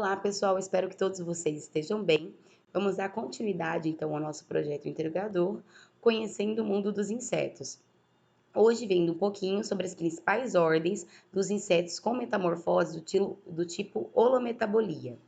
Olá, pessoal, espero que todos vocês estejam bem. Vamos dar continuidade, então, ao nosso projeto interrogador, conhecendo o mundo dos insetos. Hoje, vendo um pouquinho sobre as principais ordens dos insetos com metamorfose do tipo holometabolia.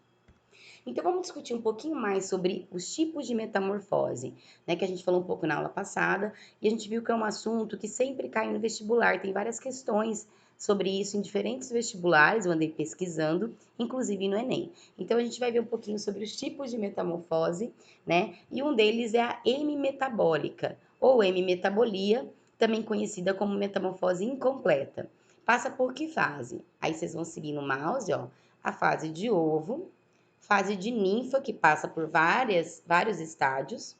Então, vamos discutir um pouquinho mais sobre os tipos de metamorfose, né? Que a gente falou um pouco na aula passada, e a gente viu que é um assunto que sempre cai no vestibular. Tem várias questões sobre isso em diferentes vestibulares, eu andei pesquisando, inclusive no Enem. Então, a gente vai ver um pouquinho sobre os tipos de metamorfose, né? E um deles é a hemimetabólica, ou hemimetabolia, também conhecida como metamorfose incompleta. Passa por que fase? Aí vocês vão seguir no mouse, ó, a fase de ovo, fase de ninfa, que passa por vários estágios,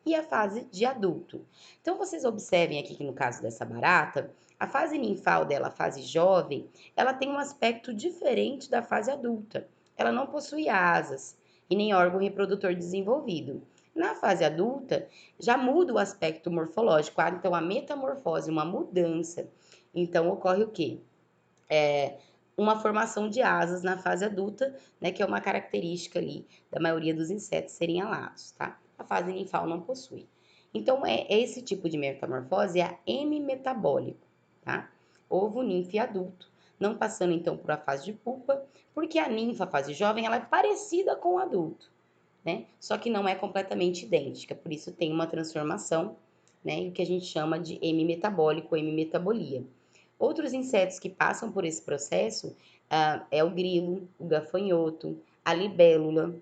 e a fase de adulto. Então, vocês observem aqui que no caso dessa barata, a fase ninfal dela, a fase jovem, ela tem um aspecto diferente da fase adulta. Ela não possui asas e nem órgão reprodutor desenvolvido. Na fase adulta, já muda o aspecto morfológico, então a metamorfose, uma mudança. Então, ocorre o quê? Uma formação de asas na fase adulta, né, que é uma característica ali da maioria dos insetos serem alados, tá? A fase ninfal não possui. Então, esse tipo de metamorfose é a hemimetabólico, tá? Ovo, ninfa e adulto. Não passando, então, por a fase de pupa, porque a ninfa, a fase jovem, ela é parecida com o adulto, né? Só que não é completamente idêntica, por isso tem uma transformação, né? E o que a gente chama de hemimetabólico ou hemimetabolia. Outros insetos que passam por esse processo é o grilo, o gafanhoto, a libélula.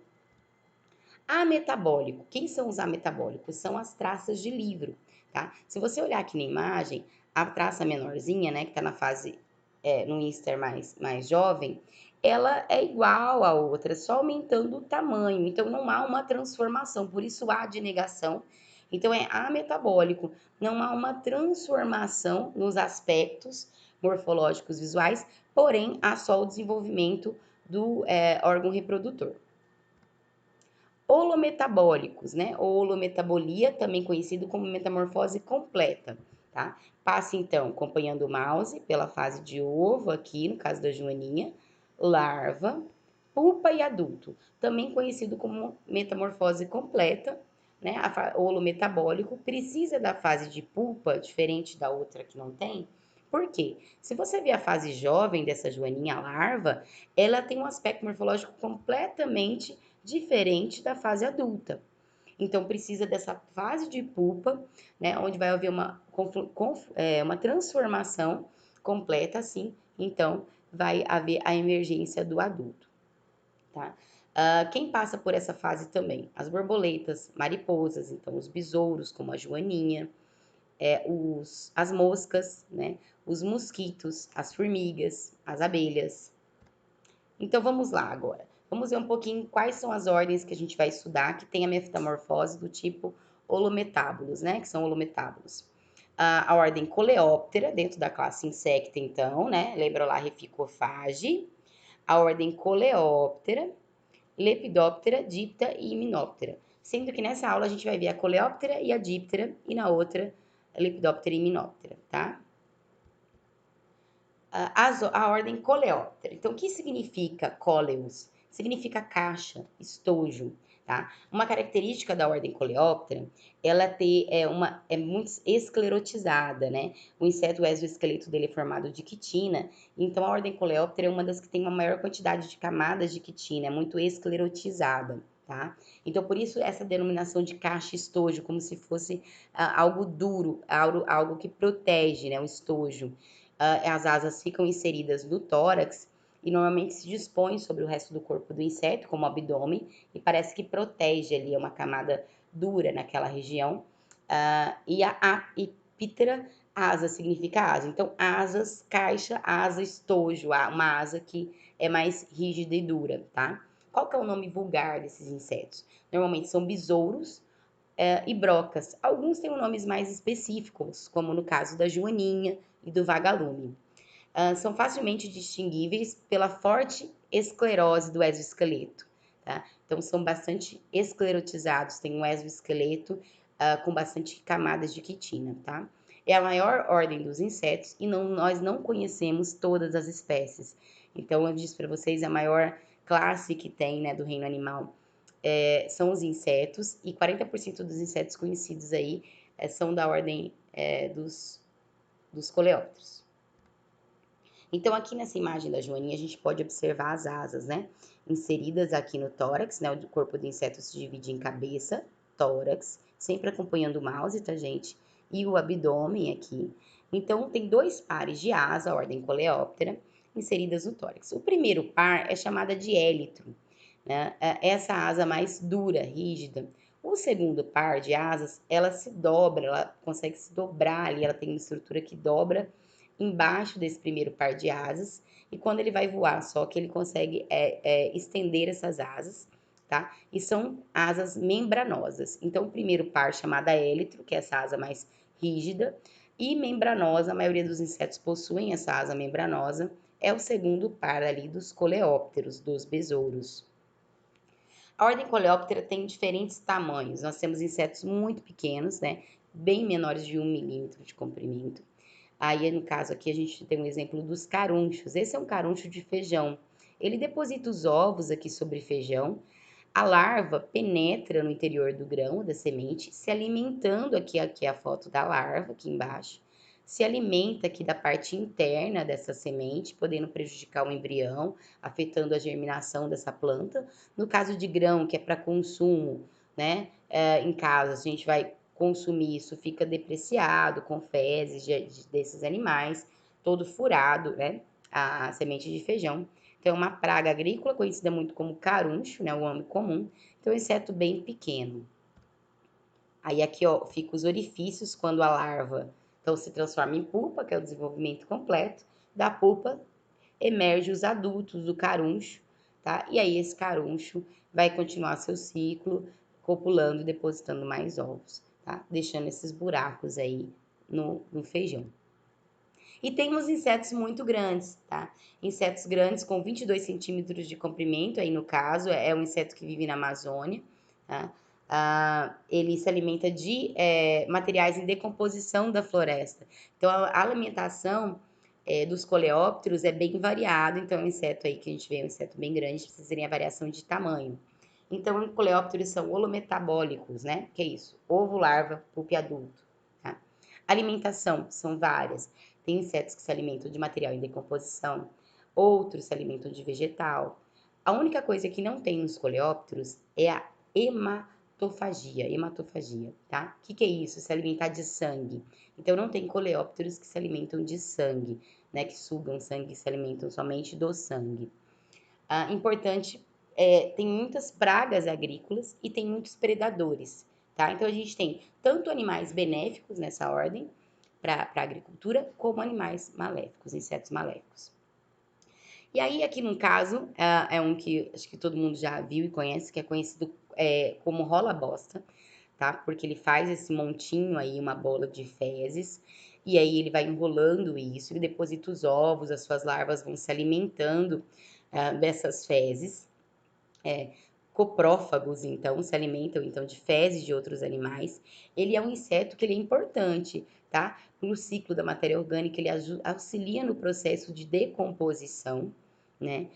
Ametabólico. Quem são os ametabólicos? São as traças de livro, tá? Se você olhar aqui na imagem, a traça menorzinha, né, que está na fase, no íster mais jovem, ela é igual à outra, só aumentando o tamanho. Então, não há uma transformação, por isso há de negação. Então, é ametabólico. Não há uma transformação nos aspectos morfológicos visuais, porém, há só o desenvolvimento do órgão reprodutor. Holometabólicos, né? Ou holometabolia, também conhecido como metamorfose completa, tá? Passa então acompanhando o mouse pela fase de ovo, aqui no caso da joaninha, larva, pupa e adulto, também conhecido como metamorfose completa, né? O holometabólico precisa da fase de pupa, diferente da outra que não tem. Por quê? Se você ver a fase jovem dessa joaninha larva, ela tem um aspecto morfológico completamente diferente da fase adulta. Então, precisa dessa fase de pupa, né, onde vai haver uma transformação completa, assim, então vai haver a emergência do adulto, tá? Quem passa por essa fase também? As borboletas, mariposas, então os besouros, como a joaninha, as moscas, né, os mosquitos, as formigas, as abelhas. Então vamos lá agora. Vamos ver um pouquinho quais são as ordens que a gente vai estudar que tem a metamorfose do tipo holometábulos, né? Que são holometábulos. A ordem Coleóptera, dentro da classe Insecta, então, né? Lembra lá, Reficofage. A ordem Coleóptera, Lepidóptera, Diptera e Hymenoptera. Sendo que nessa aula a gente vai ver a Coleóptera e a Diptera, e na outra a Lepidóptera e Hymenoptera, tá? A ordem coleóptera. Então, o que significa coleus? Significa caixa, estojo, tá? Uma característica da ordem coleóptera, é muito esclerotizada, né? O inseto, o exoesqueleto dele é formado de quitina, então a ordem coleóptera é uma das que tem uma maior quantidade de camadas de quitina, é muito esclerotizada, tá? Então, por isso essa denominação de caixa estojo, como se fosse algo duro, algo que protege, né? O estojo. As asas ficam inseridas no tórax e normalmente se dispõem sobre o resto do corpo do inseto, como o abdômen, e parece que protege ali, é uma camada dura naquela região. E a epítera, asa significa asa. Então, asas, caixa, asa, estojo, uma asa que é mais rígida e dura, tá? Qual que é o nome vulgar desses insetos? Normalmente são besouros, e brocas. Alguns têm nomes mais específicos, como no caso da joaninha e do vagalume. São facilmente distinguíveis pela forte esclerose do exoesqueleto, tá? Então, são bastante esclerotizados, tem um exoesqueleto com bastante camadas de quitina, tá? É a maior ordem dos insetos e nós não conhecemos todas as espécies. Então, eu disse para vocês, a maior classe que tem, né, do reino animal, são os insetos, e 40% dos insetos conhecidos aí são da ordem dos coleópteros. Então, aqui nessa imagem da joaninha, a gente pode observar as asas, né? Inseridas aqui no tórax, né? O corpo do inseto se divide em cabeça, tórax, sempre acompanhando o mouse, tá, gente? E o abdômen aqui. Então, tem dois pares de asa, ordem coleóptera, inseridas no tórax. O primeiro par é chamada de élitro, né? Essa asa mais dura, rígida. O segundo par de asas, ela se dobra, ela consegue se dobrar ali, ela tem uma estrutura que dobra embaixo desse primeiro par de asas, e quando ele vai voar, só que ele consegue estender essas asas, tá? E são asas membranosas. Então, o primeiro par chamada élitro, que é essa asa mais rígida, e membranosa, a maioria dos insetos possuem essa asa membranosa, é o segundo par ali dos coleópteros, dos besouros. A ordem coleóptera tem diferentes tamanhos. Nós temos insetos muito pequenos, né? Bem menores de 1 milímetro de comprimento. Aí, no caso aqui, a gente tem um exemplo dos carunchos. Esse é um caruncho de feijão. Ele deposita os ovos aqui sobre feijão. A larva penetra no interior do grão, da semente, se alimentando aqui é a foto da larva, aqui embaixo. Se alimenta aqui da parte interna dessa semente, podendo prejudicar o embrião, afetando a germinação dessa planta. No caso de grão, que é para consumo, né? Em casa, a gente vai consumir isso, fica depreciado, com fezes desses animais, todo furado, né? A semente de feijão. Então, é uma praga agrícola conhecida muito como caruncho, né? O nome comum. Então, é um inseto bem pequeno. Aí aqui, ó, fica os orifícios quando a larva então se transforma em pupa, que é o desenvolvimento completo. Da pupa emerge os adultos do caruncho, tá? E aí esse caruncho vai continuar seu ciclo, copulando e depositando mais ovos, tá? Deixando esses buracos aí no feijão. E tem uns insetos muito grandes, tá? Insetos grandes com 22 centímetros de comprimento, aí no caso, é um inseto que vive na Amazônia, tá? Ele se alimenta de materiais em decomposição da floresta. Então, a alimentação dos coleópteros é bem variado, então é um inseto aí que a gente vê, um inseto bem grande, vocês verem a variação de tamanho. Então, coleópteros são holometabólicos, né? Que é isso? Ovo, larva, pupa e adulto, tá? Alimentação, são várias. Tem insetos que se alimentam de material em decomposição, outros se alimentam de vegetal. A única coisa que não tem nos coleópteros é a hematofagia, tá? O que é isso? Se alimentar de sangue. Então, não tem coleópteros que se alimentam de sangue, né? Que sugam sangue e se alimentam somente do sangue. Importante, tem muitas pragas agrícolas e tem muitos predadores, tá? Então, a gente tem tanto animais benéficos nessa ordem, para a agricultura, como animais maléficos, insetos maléficos. E aí, aqui no caso, é um que acho que todo mundo já viu e conhece, que é conhecido como rola-bosta, tá? Porque ele faz esse montinho aí, uma bola de fezes, e aí ele vai enrolando isso, ele deposita os ovos, as suas larvas vão se alimentando dessas fezes. Coprófagos, então, se alimentam então de fezes de outros animais. Ele é um inseto que ele é importante, tá? No ciclo da matéria orgânica, ele auxilia no processo de decomposição, né?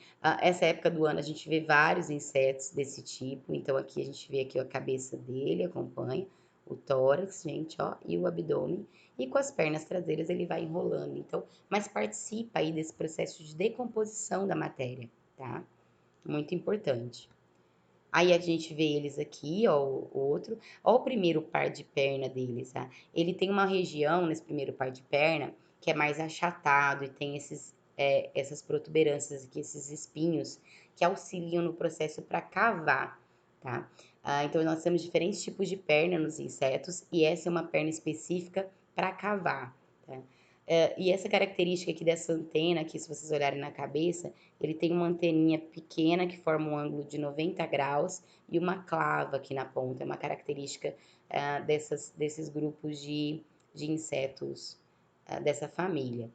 Essa época do ano a gente vê vários insetos desse tipo, então aqui a gente vê aqui a cabeça dele, acompanha, o tórax, gente, ó, e o abdômen, e com as pernas traseiras ele vai enrolando, então, mas participa aí desse processo de decomposição da matéria, tá? Muito importante. Aí a gente vê eles aqui, ó, o outro. Ó o primeiro par de perna deles, tá? Ele tem uma região nesse primeiro par de perna que é mais achatado e tem essas protuberâncias aqui, esses espinhos que auxiliam no processo para cavar, tá? Então nós temos diferentes tipos de perna nos insetos e essa é uma perna específica para cavar, tá? E essa característica aqui dessa antena, aqui, se vocês olharem na cabeça, ele tem uma anteninha pequena que forma um ângulo de 90 graus e uma clava aqui na ponta. É uma característica desses grupos de insetos dessa família.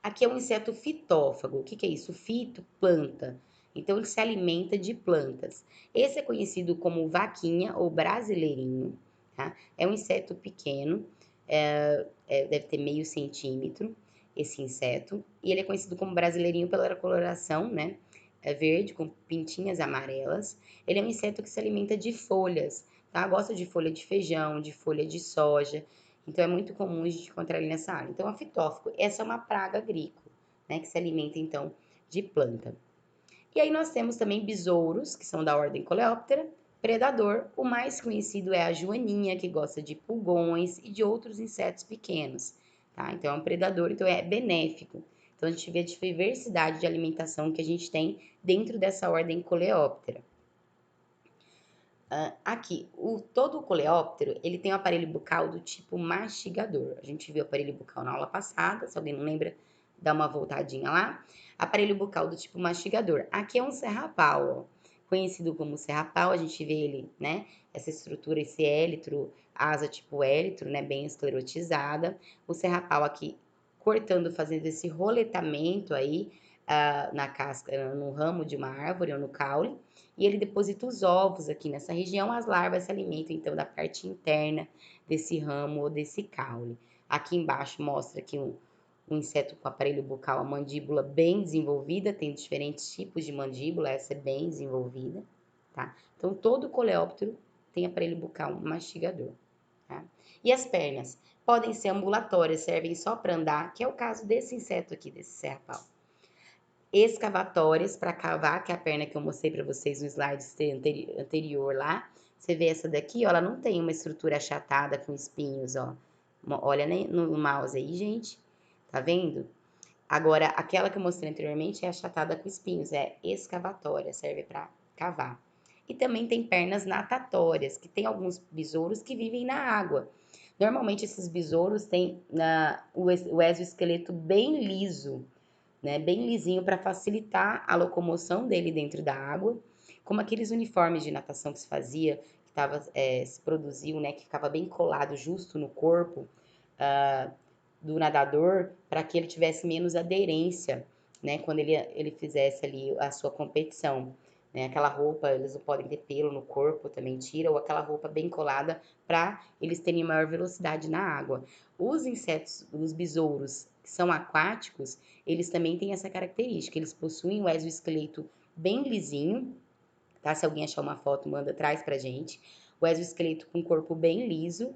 Aqui é um inseto fitófago. O que é isso? Fito, planta. Então, ele se alimenta de plantas. Esse é conhecido como vaquinha ou brasileirinho, tá? É um inseto pequeno, deve ter meio centímetro. esse inseto, e ele é conhecido como brasileirinho pela coloração, né? É verde, com pintinhas amarelas. Ele é um inseto que se alimenta de folhas, tá? Gosta de folha de feijão, de folha de soja. Então, é muito comum a gente encontrar ele nessa área. Então, a fitófago, essa é uma praga agrícola, né? Que se alimenta, então, de planta. E aí nós temos também besouros, que são da ordem Coleóptera. Predador, o mais conhecido é a joaninha, que gosta de pulgões e de outros insetos pequenos, tá? Então é um predador, então é benéfico. Então a gente vê a diversidade de alimentação que a gente tem dentro dessa ordem Coleóptera. Aqui, todo o coleóptero, ele tem um aparelho bucal do tipo mastigador. A gente viu o aparelho bucal na aula passada, se alguém não lembra, dá uma voltadinha lá. Aparelho bucal do tipo mastigador. Aqui é um serrapau, ó. Conhecido como serrapau, a gente vê ele, né? Essa estrutura, esse élitro, asa tipo élitro, né? Bem esclerotizada. O serrapau aqui cortando, fazendo esse roletamento aí na casca, no ramo de uma árvore ou no caule, e ele deposita os ovos aqui nessa região. As larvas se alimentam então da parte interna desse ramo ou desse caule. Aqui embaixo mostra aqui um inseto com aparelho bucal, a mandíbula bem desenvolvida, tem diferentes tipos de mandíbula, essa é bem desenvolvida, tá? Então todo coleóptero tem aparelho bucal mastigador, tá? E as pernas podem ser ambulatórias, servem só para andar, que é o caso desse inseto aqui, desse serrapau. Escavatórias para cavar, que é a perna que eu mostrei para vocês no slide anterior lá. Você vê essa daqui, ó, ela não tem uma estrutura achatada com espinhos, ó. Olha no mouse aí, gente. Tá vendo? Agora, aquela que eu mostrei anteriormente é achatada com espinhos, é escavatória, serve para cavar. E também tem pernas natatórias, que tem alguns besouros que vivem na água. Normalmente esses besouros têm o exoesqueleto bem liso, né, bem lisinho para facilitar a locomoção dele dentro da água, como aqueles uniformes de natação que se fazia, que se produziu, né, que ficava bem colado justo no corpo do nadador, para que ele tivesse menos aderência, né, quando ele fizesse ali a sua competição. Né, aquela roupa, eles não podem ter pelo no corpo, também tira, ou aquela roupa bem colada para eles terem maior velocidade na água. Os insetos, os besouros que são aquáticos, eles também têm essa característica, eles possuem o exoesqueleto bem lisinho, tá? Se alguém achar uma foto, manda atrás pra gente. O exoesqueleto com o corpo bem liso,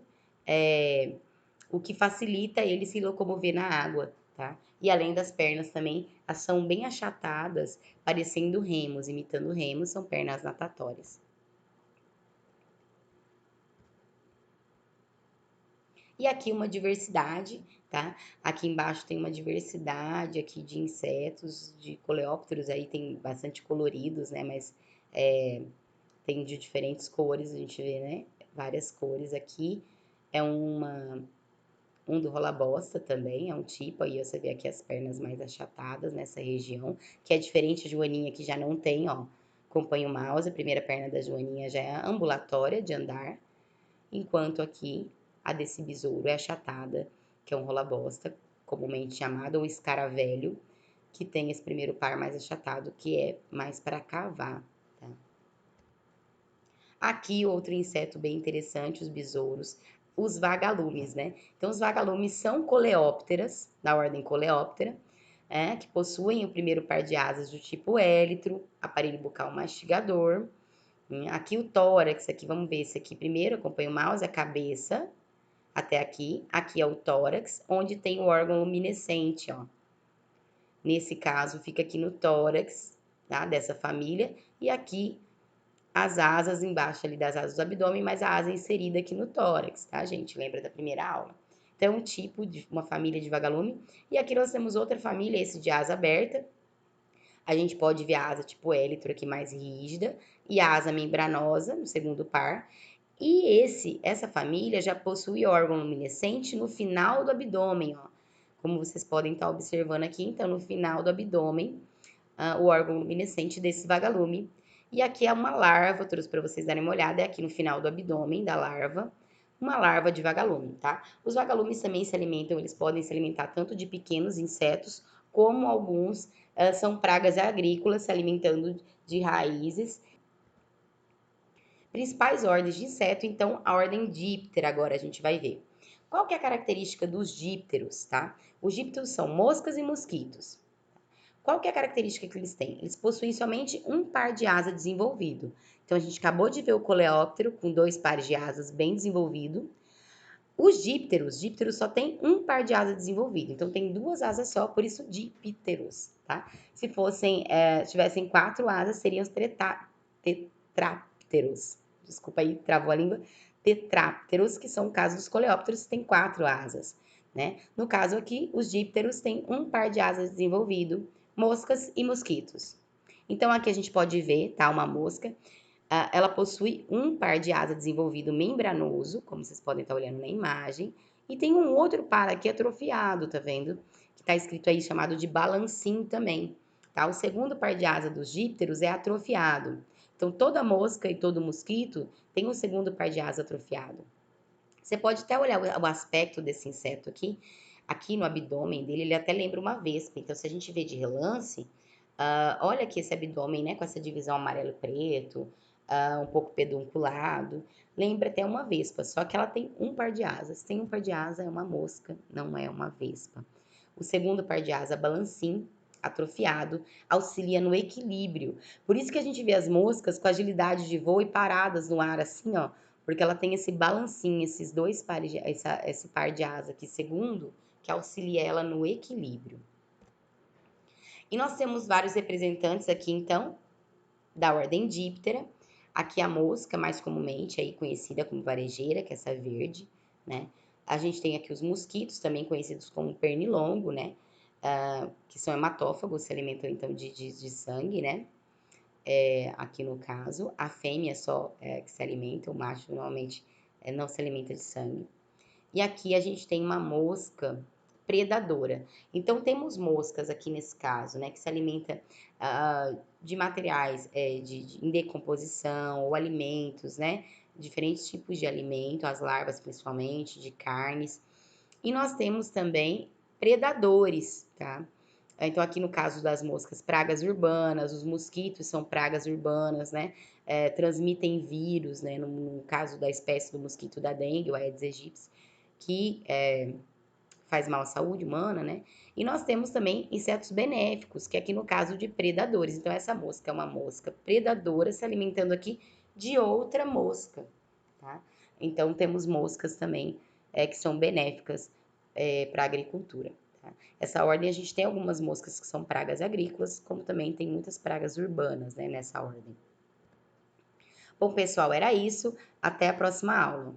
o que facilita ele se locomover na água, tá? E além das pernas também, elas são bem achatadas, parecendo remos, imitando remos, são pernas natatórias. E aqui uma diversidade, tá? Aqui embaixo tem uma diversidade aqui de insetos, de coleópteros, aí tem bastante coloridos, né? Mas tem de diferentes cores, a gente vê, né? Várias cores aqui. É um do rola-bosta também, é um tipo, aí você vê aqui as pernas mais achatadas nessa região, que é diferente da joaninha, que já não tem, ó. Acompanha o mouse, a primeira perna da joaninha já é ambulatória, de andar, enquanto aqui a desse besouro é achatada, que é um rola-bosta, comumente chamado, ou escaravelho, que tem esse primeiro par mais achatado, que é mais para cavar, tá? Aqui outro inseto bem interessante, os besouros, os vagalumes, né? Então os vagalumes são coleópteras, da ordem Coleóptera, que possuem o primeiro par de asas do tipo élitro, aparelho bucal mastigador. Aqui o tórax, aqui vamos ver esse aqui primeiro, acompanha o mouse, a cabeça, até aqui. Aqui é o tórax, onde tem o órgão luminescente, ó. Nesse caso, fica aqui no tórax, tá? Dessa família. E aqui as asas embaixo ali das asas do abdômen, mas a asa é inserida aqui no tórax, tá, gente? Lembra da primeira aula? Então, um tipo de uma família de vagalume. E aqui nós temos outra família, esse de asa aberta. A gente pode ver a asa tipo élitro aqui mais rígida e a asa membranosa no segundo par. E essa família já possui órgão luminescente no final do abdômen, ó. Como vocês podem estar observando aqui, então no final do abdômen, o órgão luminescente desse vagalume. E aqui é uma larva, trouxe para vocês darem uma olhada, é aqui no final do abdômen da larva, uma larva de vagalume, tá? Os vagalumes também se alimentam, eles podem se alimentar tanto de pequenos insetos, como alguns são pragas agrícolas, se alimentando de raízes. Principais ordens de inseto, então a ordem Diptera agora a gente vai ver. Qual que é a característica dos dípteros, tá? Os dípteros são moscas e mosquitos. Qual que é a característica que eles têm? Eles possuem somente um par de asa desenvolvido. Então, a gente acabou de ver o coleóptero com 2 pares de asas bem desenvolvido. Os dípteros só tem um par de asa desenvolvido. Então, tem 2 asas só, por isso dípteros, tá? Se tivessem 4 asas, seriam os tetrápteros. Desculpa aí, travou a língua. Tetrápteros, que são o caso dos coleópteros, que tem 4 asas, né? No caso aqui, os dípteros têm um par de asas desenvolvido, moscas e mosquitos. Então, aqui a gente pode ver, tá? Uma mosca. Ela possui um par de asa desenvolvido membranoso, como vocês podem estar olhando na imagem, e tem um outro par aqui atrofiado, tá vendo? Que está escrito aí chamado de balancim também, tá? O segundo par de asa dos dípteros é atrofiado. Então, toda mosca e todo mosquito tem um segundo par de asa atrofiado. Você pode até olhar o aspecto desse inseto aqui no abdômen dele, ele até lembra uma vespa. Então, se a gente vê de relance, olha aqui esse abdômen, né, com essa divisão amarelo e preto, um pouco pedunculado, lembra até uma vespa, só que ela tem um par de asas. Tem um par de asa, é uma mosca, não é uma vespa. O segundo par de asa, balancim, atrofiado, auxilia no equilíbrio. Por isso que a gente vê as moscas com agilidade de voo e paradas no ar, assim, ó, porque ela tem esse balancim, esses dois pares, esse par de asa aqui, segundo, que auxilia ela no equilíbrio. E nós temos vários representantes aqui, então, da ordem Diptera. Aqui a mosca, mais comumente aí conhecida como varejeira, que é essa verde, né? A gente tem aqui os mosquitos, também conhecidos como pernilongo, né? Que são hematófagos, se alimentam então de sangue, né? Aqui no caso, a fêmea só que se alimenta, o macho normalmente não se alimenta de sangue. E aqui a gente tem uma mosca predadora. Então, temos moscas aqui nesse caso, né, que se alimenta de materiais em decomposição ou alimentos, né, diferentes tipos de alimento, as larvas principalmente, de carnes. E nós temos também predadores, tá? Então, aqui no caso das moscas, pragas urbanas, os mosquitos são pragas urbanas, né? Transmitem vírus, né? No caso da espécie do mosquito da dengue, o Aedes aegypti, que faz mal à saúde humana, né? E nós temos também insetos benéficos, que aqui no caso de predadores. Então, essa mosca é uma mosca predadora se alimentando aqui de outra mosca, tá? Então, temos moscas também que são benéficas para a agricultura. Tá? Essa ordem a gente tem algumas moscas que são pragas agrícolas, como também tem muitas pragas urbanas, né, nessa ordem. Bom, pessoal, era isso. Até a próxima aula.